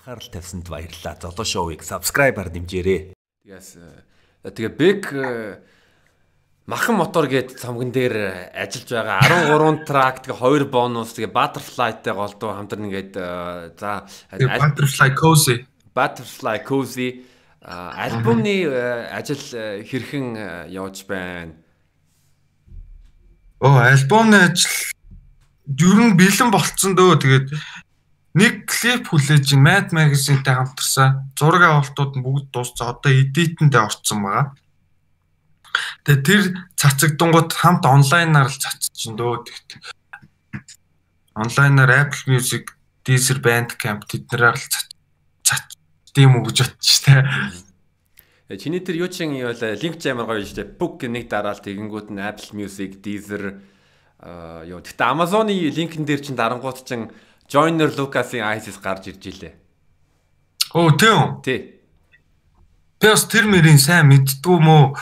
Анхаарал тавьсанд баярлалаа. Золоо шоуийг subscribe-аар дэмжээрэй. Тэгээ Бек махан мотор гээд цомгон дээр ажиллаж байгаа 13 трак тэгээ 2 бонус тэгээ Butterfly-тай голдуу хамтран ингээд за Butterfly Cozy альбомны ажил хэрхэн явж байна? Альбомны ажил ер нь бэлэн болцсон дөө. Тэгээд нэг клип хүлээж Mad Magazine-тэй хамтарсан. Зураг авалтууд нь бүгд дууссан. Одоо edit-эндээ орцсон байгаа. Тэгээд тэр цацагдангууд хамт онлайнаар л цацчихин дөө. Онлайнаар Apple Music, Deezer, Bandcamp тэднэрээр л тийм үг гэж бодчих тээ. Чиний тэр юу чин юу вэ? Линк ч амар гоё шүү дээ. Book нэг дараал тэгэнгүүт нь Apple Music, Deezer юу. Гэтэ Amazon-ы линкэн дээр чин дарангууд чин Joyner Lucas-ийн ISIS гарч ирж илээ. Тийм. Тий. Тэс тэр мөрийн сайн мэддгүү мөө.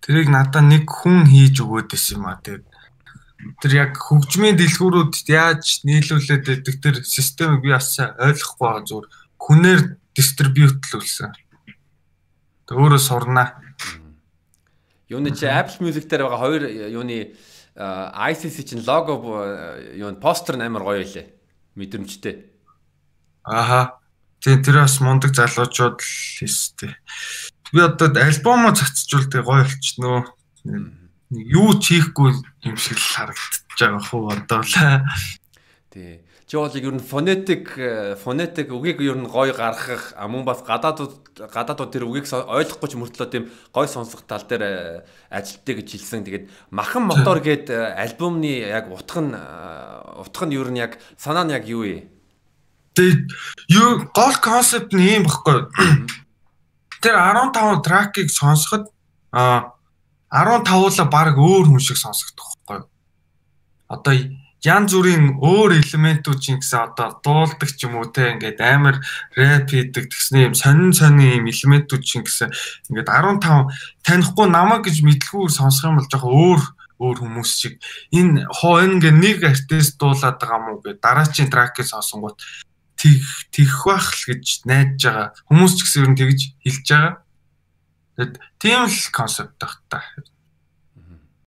Тэрийг надад нэг хүн хийж өгөөд байсан юм а. Тэр яг хөгжмийн дэлгүүрүүд яаж нийлүүлээд байдаг тэр системийг би бас ойлгохгүй байгаа зүгээр хүнээр дистрибьютлүүлсэн. Өөрөө сурнаа. Юуны чи Apple Music дээр байгаа хоёр юуны ICC чинь лого юуны постэр амар гоё илээ. Мэдрэмжтэй. Тийм тэр бас мундаг залуучууд л хийстэй. Би одоо альбомоо цацжуулдаг гоё болчихноо. Юу ч хийхгүй юм шиг л харагдаж байгаа хөө одоо л. Тий. Чи бол ер нь фонетик үгийг ер нь гоё гаргах мөн бас гадаадууд тэр үгийг ойлгохгүй ч мөртлөө тийм гоё сонсох тал дээр ажилтдаг гэж хэлсэн. Тэгээд махан мотор гээд альбомны яг утга нь ер нь яг санаа нь яг юу вэ? Тэгээд юу гол концепт нь юм баггүй. Тэр 15 тракийг сонсоход 15-уулаа баг өөр хүн шиг сонсогдох байхгүй. Одоо янз бүрийн өөр элементүүд чинь гэсэн одоо дуулдаг ч юм уу те ингээд амар рэп хийдэг тэгснэ юм сонин юм элементүүд чинь гэсэн ингээд 15 танихгүй намайг гэж мэдлгүүр сонсох юм бол жоохон өөр хүмүүс шиг энэ ингээд нэг артист дуулаад байгаа юм уу гэж дараачийн тракийг сонсонгууд тэгэх байх л гэж найдаж байгаа хүмүүс ч гэсэн ер нь тэгж хэлж байгаа. Тэгэд тийм л концепт байх та.